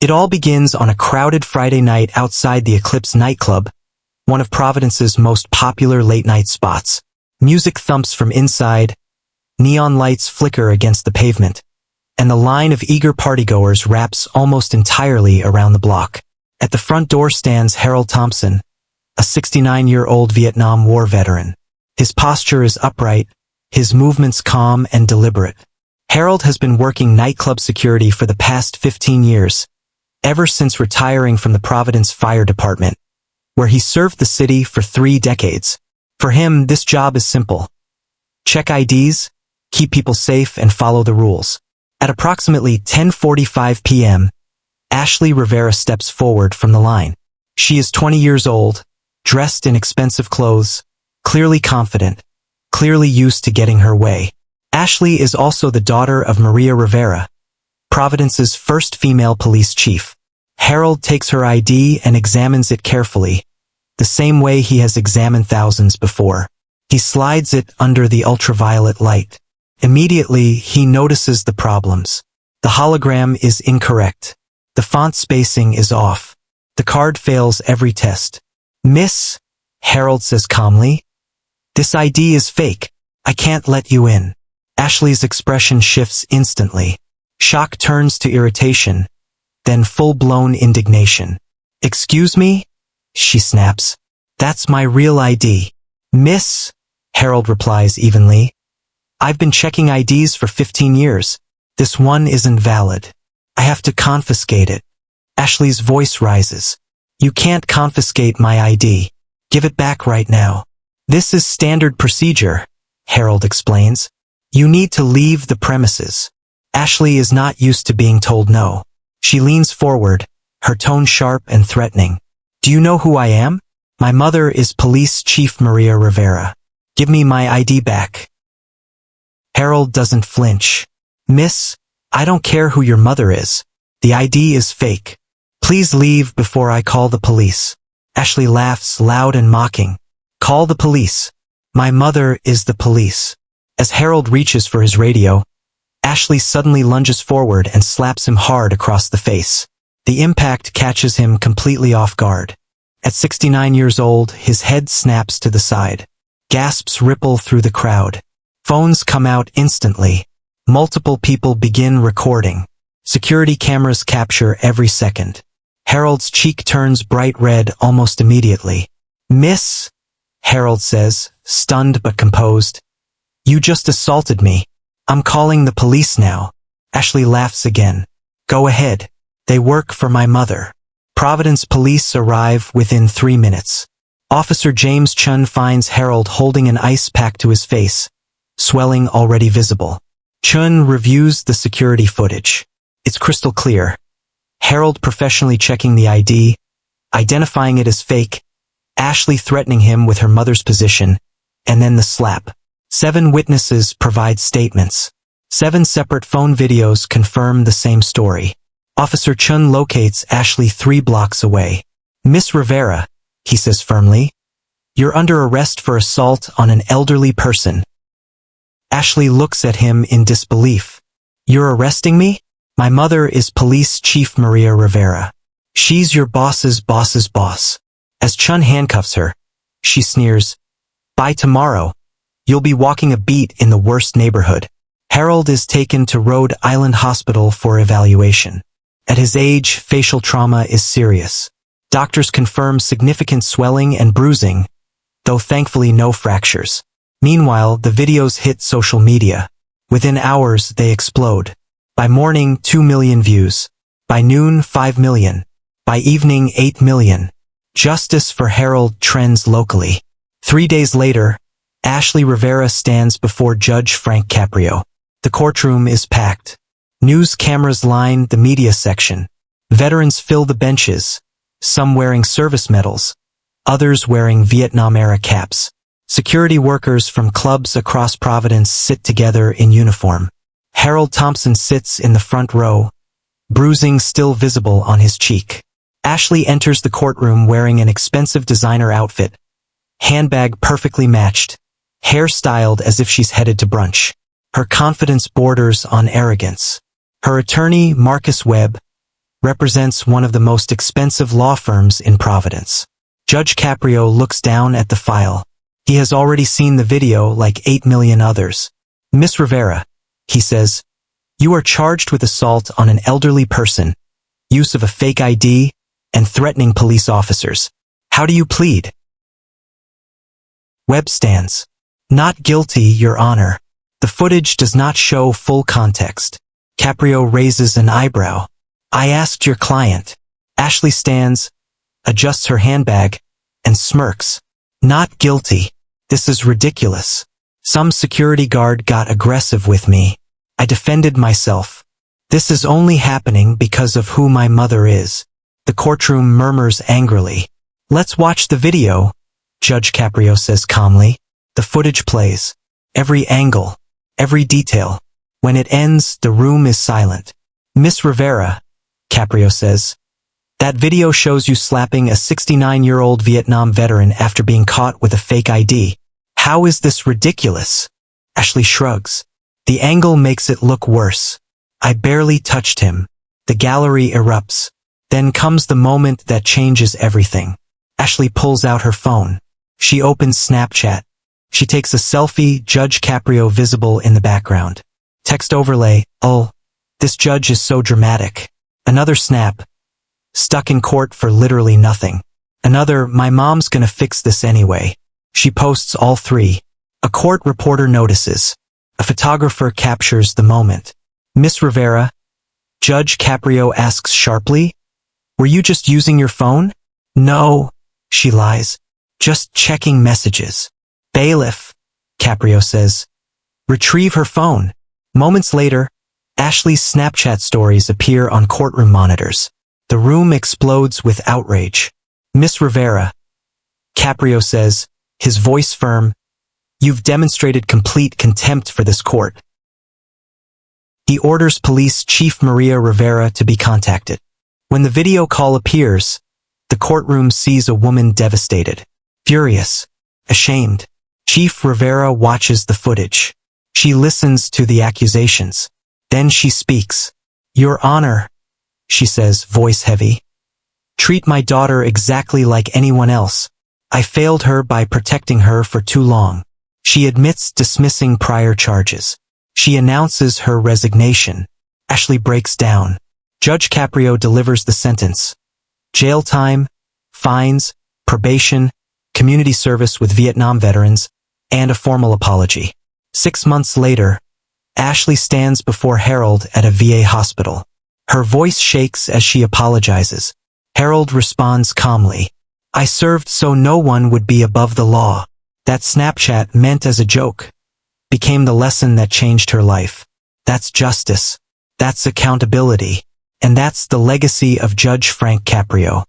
It all begins on a crowded Friday night outside the Eclipse nightclub, one of Providence's most popular late-night spots. Music thumps from inside, neon lights flicker against the pavement, and the line of eager partygoers wraps almost entirely around the block. At the front door stands Harold Thompson, a 69-year-old Vietnam War veteran. His posture is upright, his movements calm and deliberate. Harold has been working nightclub security for the past 15 years, ever since retiring from the Providence Fire Department, where he served the city for 3 decades. For him, this job is simple. Check IDs, keep people safe, and follow the rules. At approximately 10:45 p.m., Ashley Rivera steps forward from the line. She is 20 years old, dressed in expensive clothes, clearly confident, clearly used to getting her way. Ashley is also the daughter of Maria Rivera, Providence's first female police chief. Harold takes her ID and examines it carefully, the same way he has examined thousands before. He slides it under the ultraviolet light. Immediately, he notices the problems. The hologram is incorrect. The font spacing is off. The card fails every test. "Miss," Harold says calmly, "this ID is fake. I can't let you in." Ashley's expression shifts instantly. Shock turns to irritation, then full-blown indignation. "Excuse me?" she snaps. "That's my real ID." "Miss," Harold replies evenly, "I've been checking IDs for 15 years. This one isn't valid. I have to confiscate it." Ashley's voice rises. "You can't confiscate my ID. Give it back right now." "This is standard procedure," Harold explains. "You need to leave the premises." Ashley is not used to being told no. She leans forward, her tone sharp and threatening. "Do you know who I am? My mother is Police Chief Maria Rivera. Give me my ID back." Harold doesn't flinch. "Miss, I don't care who your mother is. The ID is fake. Please leave before I call the police." Ashley laughs loud and mocking. "Call the police. My mother is the police." As Harold reaches for his radio, Ashley suddenly lunges forward and slaps him hard across the face. The impact catches him completely off guard. At 69 years old, his head snaps to the side. Gasps ripple through the crowd. Phones come out instantly. Multiple people begin recording. Security cameras capture every second. Harold's cheek turns bright red almost immediately. "Miss," Harold says, stunned but composed, "you just assaulted me. I'm calling the police now." Ashley laughs again. "Go ahead. They work for my mother." Providence police arrive within 3 minutes. Officer James Chun finds Harold holding an ice pack to his face, swelling already visible. Chun reviews the security footage. It's crystal clear. Harold professionally checking the ID, identifying it as fake, Ashley threatening him with her mother's position, and then the slap. 7 witnesses provide statements. 7 separate phone videos confirm the same story. Officer Chun locates Ashley 3 blocks away. "Miss Rivera," he says firmly, "you're under arrest for assault on an elderly person." Ashley looks at him in disbelief. "You're arresting me? My mother is Police Chief Maria Rivera. She's your boss's boss's boss." As Chun handcuffs her, she sneers, "By tomorrow, you'll be walking a beat in the worst neighborhood." Harold is taken to Rhode Island Hospital for evaluation. At his age, facial trauma is serious. Doctors confirm significant swelling and bruising, though thankfully no fractures. Meanwhile, the videos hit social media. Within hours, they explode. By morning, 2 million views. By noon, 5 million. By evening, 8 million. Justice for Harold trends locally. 3 days later, Ashley Rivera stands before Judge Frank Caprio. The courtroom is packed. News cameras line the media section. Veterans fill the benches, some wearing service medals, others wearing Vietnam-era caps. Security workers from clubs across Providence sit together in uniform. Harold Thompson sits in the front row, bruising still visible on his cheek. Ashley enters the courtroom wearing an expensive designer outfit, handbag perfectly matched, hair styled as if she's headed to brunch. Her confidence borders on arrogance. Her attorney, Marcus Webb, represents one of the most expensive law firms in Providence. Judge Caprio looks down at the file. He has already seen the video like 8 million others. Miss Rivera, he says, you are charged with assault on an elderly person, use of a fake ID, and threatening police officers. How do you plead? Webb stands. Not guilty, Your Honor. The footage does not show full context. Caprio raises an eyebrow. I asked your client. Ashley stands, adjusts her handbag, and smirks. Not guilty. This is ridiculous. Some security guard got aggressive with me. I defended myself. This is only happening because of who my mother is. The courtroom murmurs angrily. Let's watch the video, Judge Caprio says calmly. The footage plays. Every angle, every detail. When it ends, the room is silent. Miss Rivera, Caprio says, that video shows you slapping a 69-year-old Vietnam veteran after being caught with a fake ID. How is this ridiculous? Ashley shrugs. The angle makes it look worse. I barely touched him. The gallery erupts. Then comes the moment that changes everything. Ashley pulls out her phone. She opens Snapchat. She takes a selfie, Judge Caprio visible in the background. Text overlay, oh, this judge is so dramatic. Another snap. Stuck in court for literally nothing. Another, my mom's gonna fix this anyway. She posts all three. A court reporter notices. A photographer captures the moment. Miss Rivera, Judge Caprio asks sharply, were you just using your phone? No, she lies. Just checking messages. Bailiff, Caprio says. Retrieve her phone. Moments later, Ashley's Snapchat stories appear on courtroom monitors. The room explodes with outrage. Miss Rivera, Caprio says, his voice firm, you've demonstrated complete contempt for this court. He orders Police Chief Maria Rivera to be contacted. When the video call appears, the courtroom sees a woman devastated, furious, ashamed. Chief Rivera watches the footage. She listens to the accusations. Then she speaks. Your Honor, she says, voice heavy. Treat my daughter exactly like anyone else. I failed her by protecting her for too long. She admits dismissing prior charges. She announces her resignation. Ashley breaks down. Judge Caprio delivers the sentence. Jail time, fines, probation, community service with Vietnam veterans, and a formal apology. 6 months later, Ashley stands before Harold at a VA hospital. Her voice shakes as she apologizes. Harold responds calmly. I served so no one would be above the law. That Snapchat, meant as a joke, became the lesson that changed her life. That's justice. That's accountability. And that's the legacy of Judge Frank Caprio.